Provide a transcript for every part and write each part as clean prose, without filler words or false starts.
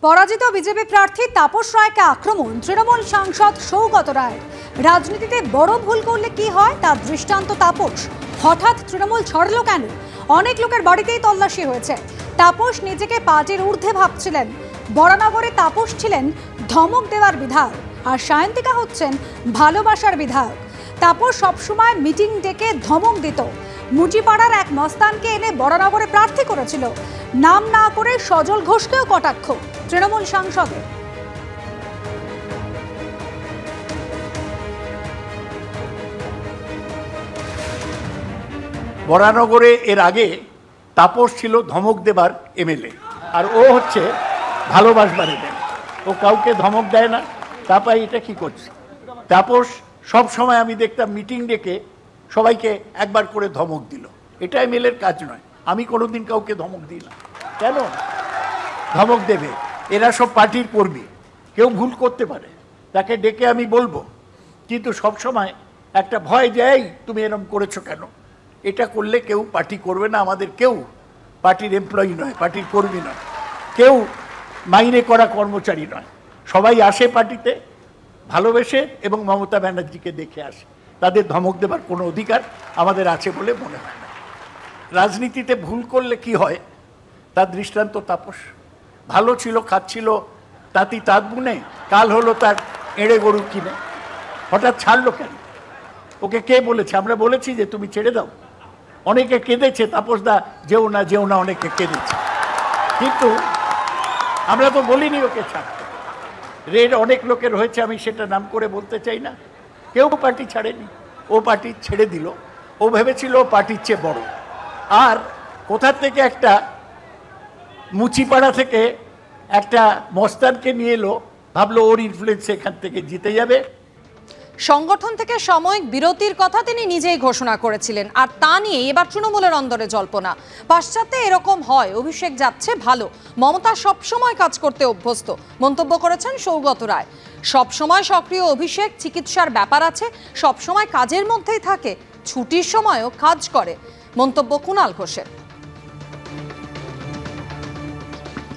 পরাজিত বিজেপি প্রার্থী তাপস রায়কে আক্রমণ তৃণমূল সাংসদ সৌগত রায়। রাজনীতিতে বড় ভুল করলে কি হয় তার দৃষ্টান্ত তাপস। হঠাৎ তৃণমূল ছড়ল কেন? অনেক লোকের বাড়িতেই তল্লাশি হয়েছে। তাপস নিজেকে পার্টির ঊর্ধ্বে ভাবছিলেন। বরানগরে তাপস ছিলেন ধমক দেওয়ার বিধায়ক, আর সায়ন্তিকা হচ্ছেন ভালোবাসার বিধায়ক। তাপস সবসময় মিটিং ডেকে ধমক দিত। মুচিপাড়ার এক মস্তানকে এনে বরানগরে প্রার্থী করেছিল। নাম না করে সজল ঘোষকেও কটাক্ষ তৃণমূল সাংসদের। বরানগরে এর আগে তাপস ছিল ধমক দেবার এমএলএ, আর ও হচ্ছে ভালোবাসবার এমএলএ। ও কাউকে ধমক দেয় না। তারপর এটা কি করছে? তাপস সব সময় আমি দেখতাম মিটিং ডেকে সবাইকে একবার করে ধমক দিল। এটা এমএলএর কাজ নয়। আমি কোনোদিন কাউকে ধমক দিই না। কেন ধমক দেবে? এরা সব পার্টির কর্মী, কেউ ভুল করতে পারে, তাকে ডেকে আমি বলবো। কিন্তু সব সময় একটা ভয় যায়, তুমি এরকম করেছো কেন? এটা করলে কেউ পার্টি করবে না। আমাদের কেউ পার্টির এমপ্লয়ি নয়, পার্টির কর্মী নয়, কেউ মাইনে করা কর্মচারী নয়। সবাই আসে পার্টিতে ভালোবেসে এবং মমতা ব্যানার্জিকে দেখে আসে। তাদের ধমক দেবার কোনো অধিকার আমাদের আছে বলে মনে হয় না। রাজনীতিতে ভুল করলে কি হয় তার দৃষ্টান্ত তাপস। ভালো ছিল, খাচ্ছিল তাঁতি তাঁত বুনে, কাল হলো তার এঁড়ে গরু কিনে। হঠাৎ ছাড়লো কেন? ওকে কে বলেছে? আমরা বলেছি যে তুমি ছেড়ে দাও। অনেকে কেঁদেছে, তাপসদা যেও না যেও না, অনেকে কেঁদেছে, কিন্তু আমরা তো বলিনি ওকে ছাড়তে। রেড অনেক লোকের হয়েছে, আমি সেটা নাম করে বলতে চাই না। কেউ পার্টি ছাড়েনি, ও পার্টি ছেড়ে দিল। ও ভেবেছিল ও পার্টির চেয়ে বড়। আর কোথার থেকে একটা মুচিপাড়া থেকে একটা মস্তানকে নিয়ে এলো, ভাবলো ওর ইনফ্লুয়েন্স এখান থেকে জিতে যাবে। সংগঠন থেকে সাময়িক বিরতির কথা তিনি নিজেই ঘোষণা করেছিলেন, আর তা নিয়ে এবার তৃণমূলের অন্দরে জল্পনা। পাশ্চাত্যে এরকম হয়, অভিষেক যাচ্ছে ভালো, মমতা সবসময় কাজ করতে অভ্যস্ত, মন্তব্য করেছেন সৌগত রায়। সবসময় সক্রিয় অভিষেক, চিকিৎসার ব্যাপার আছে, সবসময় কাজের মধ্যেই থাকে, ছুটির সময়ও কাজ করে, মন্তব্য কুণাল ঘোষের।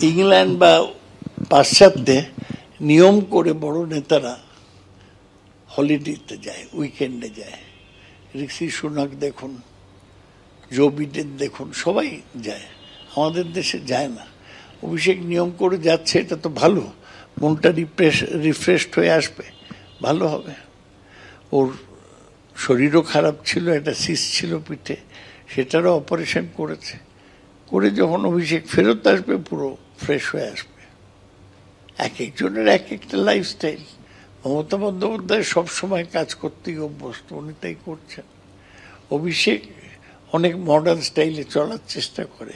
ইংল্যান্ড বা পাশ্চাত্যে নিয়ম করে বড় নেতারা হলিডেতে যায়, উইকেন্ডে যায়। ঋষি সুনাক দেখুন, জো বিডেন দেখুন, সবাই যায়। আমাদের দেশে যায় না। অভিষেক নিয়ম করে যাচ্ছে, এটা তো ভালো। মনটা রিফ্রেশড হয়ে আসবে, ভালো হবে। ওর শরীরও খারাপ ছিল, একটা সিস্ট ছিল পিঠে, সেটারও অপারেশন করেছে। করে যখন অভিষেক ফেরত আসবে পুরো ফ্রেশ হয়ে আসবে। এক একজনের এক একটা লাইফস্টাইল। মমতা বন্দ্যোপাধ্যায় সবসময় কাজ করতেই অভ্যস্ত, উনি তাই করছেন। অভিষেক অনেক মডার্ন স্টাইলে চলার চেষ্টা করে,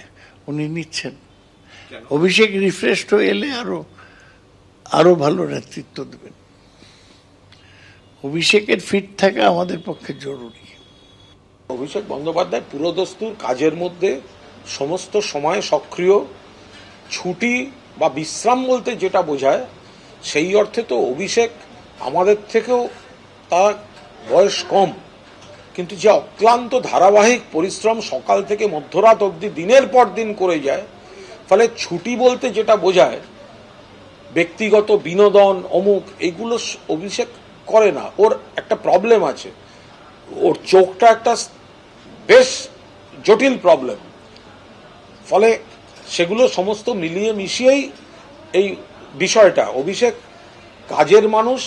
উনি নিচ্ছেন। অভিষেক রিফ্রেশড হয়ে এলে আরো ভালো নেতৃত্ব দেবেন। অভিষেকের ফিট থাকা আমাদের পক্ষে জরুরি। অভিষেক বন্দ্যোপাধ্যায় পুরোদস্তুর কাজের মধ্যে সমস্ত সময় সক্রিয়। ছুটি বা বিশ্রাম বলতে যেটা বোঝায়, সেই অর্থে তো অভিষেক আমাদের থেকেও তার বয়স কম, কিন্তু যে অক্লান্ত ধারাবাহিক পরিশ্রম সকাল থেকে মধ্যরাত অবধি দিনের পর দিন করে যায়, ফলে ছুটি বলতে যেটা বোঝায় ব্যক্তিগত বিনোদন অমুক, এগুলো অভিষেক করে না। ওর একটা প্রবলেম আছে, ওর চোখটা একটা বেশ জটিল প্রবলেম, ফলে সেগুলো সমস্ত মিলিয়ে মিশিয়েই এই বিষয়টা। অভিষেক কাজের মানুষ,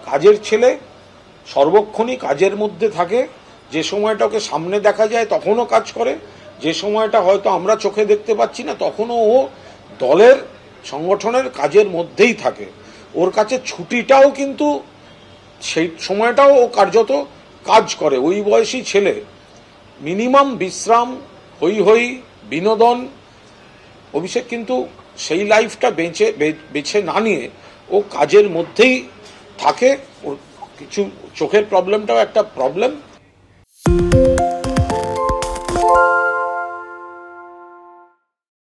কাজের ছেলে, সর্বক্ষণই কাজের মধ্যে থাকে। যে সময়টা ওকে সামনে দেখা যায় তখনও কাজ করে, যে সময়টা হয়তো আমরা চোখে দেখতে পাচ্ছি না তখনও ও দলের সংগঠনের কাজের মধ্যেই থাকে। ওর কাছে ছুটিটাও কিন্তু সেই সময়টাও ও কার্যত কাজ করে। ওই বয়সী ছেলে, মিনিমাম বিশ্রাম, হই হই, বিনোদন, অভিষেক কিন্তু সেই লাইফটা বেছে না নিয়ে ও কাজের মধ্যেই থাকে। ওর কিছু চোখের প্রবলেমটাও একটা প্রবলেম।